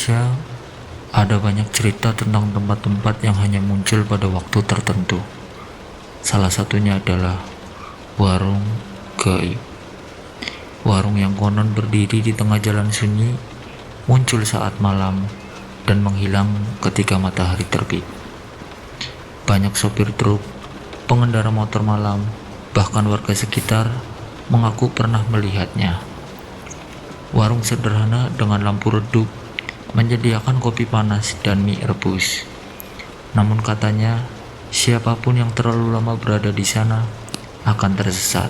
Indonesia, ada banyak cerita tentang tempat-tempat yang hanya muncul pada waktu tertentu. Salah satunya adalah warung gaib. Warung yang konon berdiri di tengah jalan sunyi, muncul saat malam dan menghilang ketika matahari terbit. Banyak sopir truk, pengendara motor malam, bahkan warga sekitar mengaku pernah melihatnya. Warung sederhana dengan lampu redup menyediakan kopi panas dan mie rebus. Namun katanya, siapapun yang terlalu lama berada di sana akan tersesat,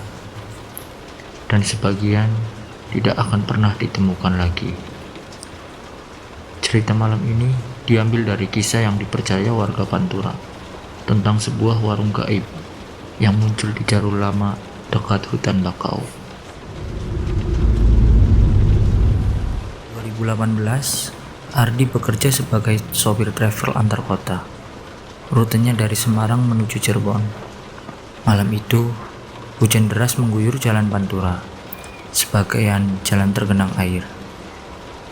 dan sebagian tidak akan pernah ditemukan lagi. Cerita malam ini diambil dari kisah yang dipercaya warga Pantura tentang sebuah warung gaib yang muncul di Jarur Lama dekat hutan bakau. 2018, Ardi bekerja sebagai sopir travel antar kota. Rutenya dari Semarang menuju Cirebon. Malam itu, hujan deras mengguyur jalan Pantura. Sebagian jalan tergenang air.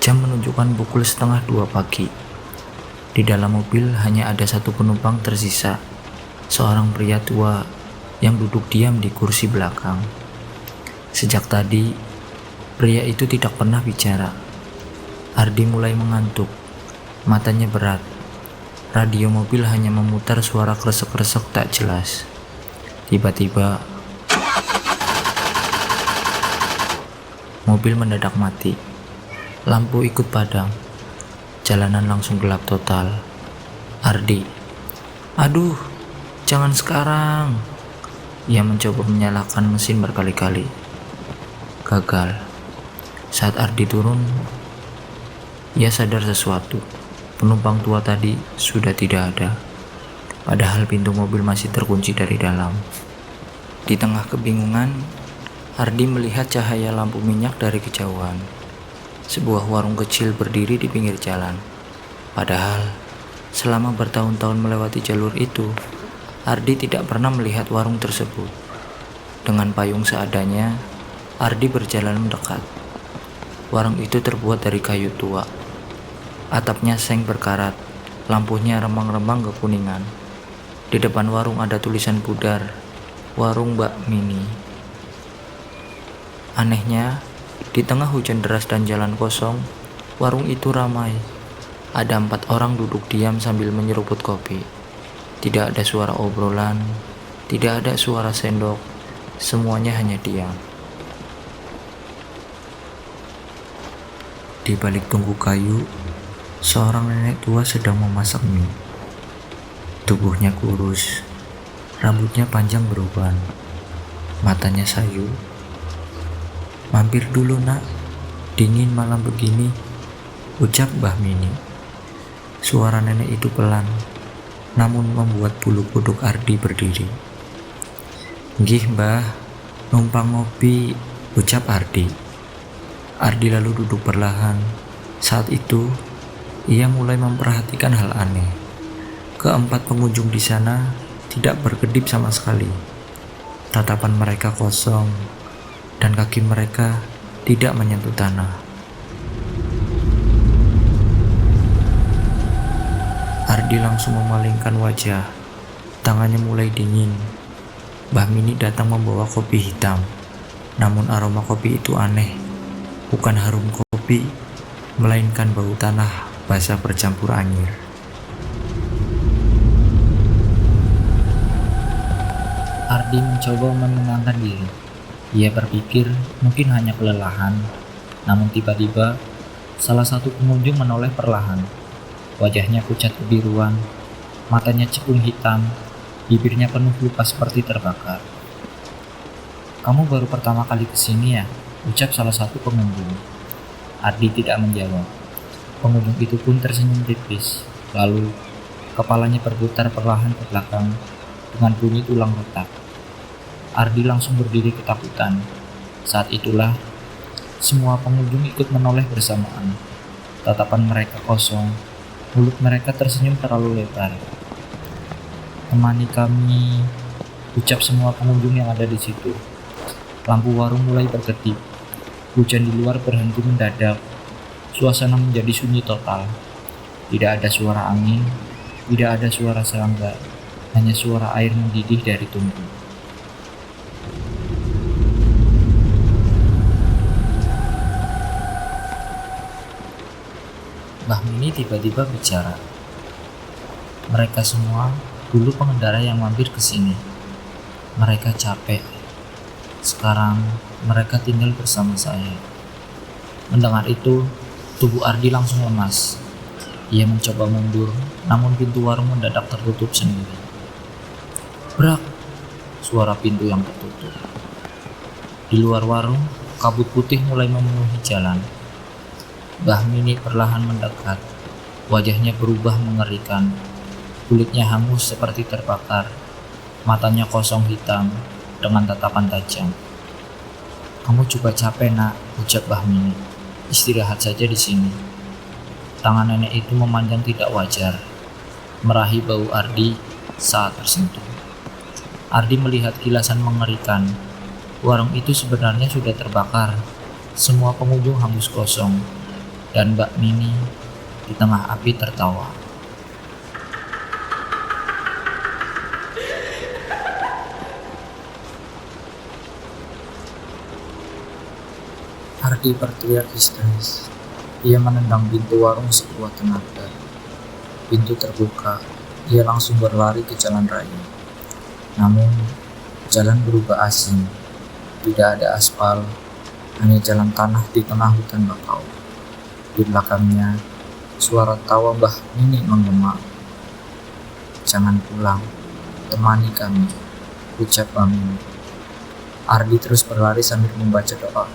Jam menunjukkan pukul 1:30 pagi. Di dalam mobil hanya ada satu penumpang tersisa, seorang pria tua yang duduk diam di kursi belakang. Sejak tadi, pria itu tidak pernah bicara. Ardi mulai mengantuk, matanya berat. Radio mobil hanya memutar suara kresek-kresek tak jelas. Tiba-tiba, mobil mendadak mati. Lampu ikut padam. Jalanan langsung gelap total. Ardi, "Aduh, jangan sekarang." Ia mencoba menyalakan mesin berkali-kali. Gagal. Saat Ardi turun, ia sadar sesuatu. Penumpang tua tadi sudah tidak ada, padahal pintu mobil masih terkunci dari dalam. Di tengah kebingungan, Ardi melihat cahaya lampu minyak dari kejauhan. Sebuah warung kecil berdiri di pinggir jalan. Padahal, selama bertahun-tahun melewati jalur itu, Ardi tidak pernah melihat warung tersebut. Dengan payung seadanya, Ardi berjalan mendekat. Warung itu terbuat dari kayu tua. Atapnya seng berkarat, lampunya remang-remang kekuningan. Di depan warung ada tulisan pudar, "Warung Mbak Mini". Anehnya, di tengah hujan deras dan jalan kosong, warung itu ramai. Ada 4 orang duduk diam sambil menyeruput kopi. Tidak ada suara obrolan, tidak ada suara sendok, semuanya hanya diam. Di balik tungku kayu, seorang nenek tua sedang memasak mie. Tubuhnya kurus, rambutnya panjang beruban, matanya sayu. "Mampir dulu nak, dingin malam begini," ucap Mbah Mini. Suara nenek itu pelan, namun membuat bulu kuduk Ardi berdiri. "Nggih mbah, numpang ngopi," ucap Ardi. Ardi lalu duduk perlahan. Saat itu, ia mulai memperhatikan hal aneh. Keempat pengunjung di sana tidak berkedip sama sekali. Tatapan mereka kosong, dan kaki mereka tidak menyentuh tanah. Ardi langsung memalingkan wajah. Tangannya mulai dingin. Mbah Mini datang membawa kopi hitam. Namun aroma kopi itu aneh. Bukan harum kopi, melainkan bau tanah basah bercampur angin. Ardi mencoba menenangkan diri. Ia berpikir mungkin hanya kelelahan. Namun tiba-tiba, salah satu pengunjung menoleh perlahan. Wajahnya pucat kebiruan, matanya cekung hitam, bibirnya penuh luka seperti terbakar. "Kamu baru pertama kali kesini ya?" ucap salah satu pengunjung. Ardi tidak menjawab. Pengunjung itu pun tersenyum tipis. Lalu, kepalanya berputar perlahan ke belakang dengan bunyi tulang retak. Ardi langsung berdiri ketakutan. Saat itulah, semua pengunjung ikut menoleh bersamaan. Tatapan mereka kosong, mulut mereka tersenyum terlalu lebar. "Temani kami," ucap semua pengunjung yang ada di situ. Lampu warung mulai berkedip. Hujan di luar berhenti mendadak. Suasana menjadi sunyi total. Tidak ada suara angin, tidak ada suara serangga, hanya suara air mendidih dari tungku. Mbah Mini tiba-tiba bicara. Mereka semua dulu pengendara yang mampir ke sini. Mereka capek. Sekarang mereka tinggal bersama saya. Mendengar itu, tubuh Ardi langsung lemas. Ia mencoba mundur, namun pintu warung mendadak tertutup sendiri. Brak! Suara pintu yang tertutup. Di luar warung, kabut putih mulai memenuhi jalan. Mbah Mini perlahan mendekat. Wajahnya berubah mengerikan. Kulitnya hangus seperti terbakar. Matanya kosong hitam dengan tatapan tajam. Kamu juga capek, Nak, ucap Mbah Mini. Istirahat saja di sini. Tangan nenek itu memanjang tidak wajar, meraih bau Ardi saat tersentuh. Ardi melihat kilasan mengerikan. Warung itu sebenarnya sudah terbakar. Semua pengunjung hangus kosong. Dan Mbak Mini di tengah api tertawa. Ardi berteriak histeris. Ia menendang pintu warung sekuat tenaga. Pintu terbuka. Ia langsung berlari ke jalan raya. Namun, jalan berubah asing. Tidak ada aspal, hanya jalan tanah di tengah hutan bakau. Di belakangnya, suara tawa Mbah Mini menggema. Jangan pulang, temani kami, ucap Mbah Mini. Ardi terus berlari sambil membaca doa.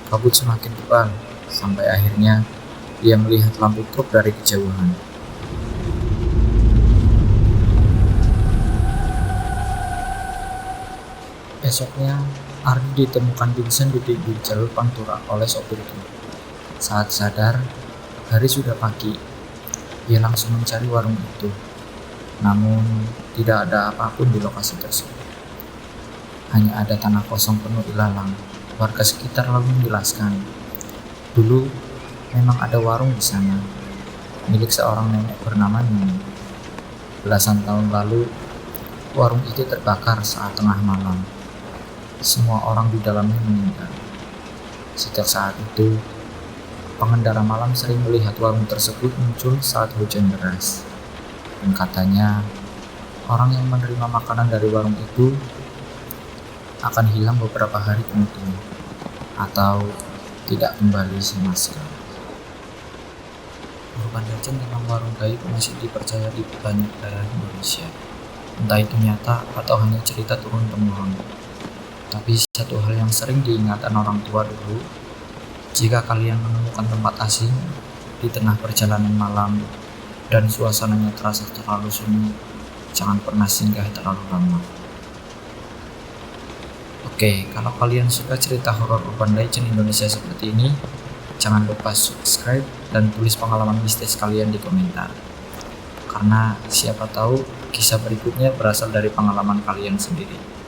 Kabut semakin tebal, sampai akhirnya ia melihat lampu truk dari kejauhan. Esoknya, Ardi ditemukan pingsan di pinggir jalur Pantura oleh sopir truk. Saat sadar, hari sudah pagi. Ia langsung mencari warung itu. Namun, tidak ada apapun di lokasi tersebut. Hanya ada tanah kosong penuh ilalang. Warga sekitar lalu menjelaskan, dulu memang ada warung di sana, milik seorang nenek bernama Nini. Belasan tahun lalu, warung itu terbakar saat tengah malam. Semua orang di dalamnya meninggal. Sejak saat itu, pengendara malam sering melihat warung tersebut muncul saat hujan deras. Dan katanya, orang yang menerima makanan dari warung itu akan hilang beberapa hari kemudian, atau tidak kembali sama sekali. Urban legend tentang warung gaib masih dipercaya di banyak daerah Indonesia. Entah itu nyata atau hanya cerita turun-temurun. Tapi satu hal yang sering diingatkan orang tua dulu, jika kalian menemukan tempat asing di tengah perjalanan malam dan suasananya terasa terlalu sunyi, jangan pernah singgah terlalu lama. Oke, kalau kalian suka cerita horor urban legend Indonesia seperti ini, jangan lupa subscribe dan tulis pengalaman mistis kalian di komentar. Karena siapa tahu kisah berikutnya berasal dari pengalaman kalian sendiri.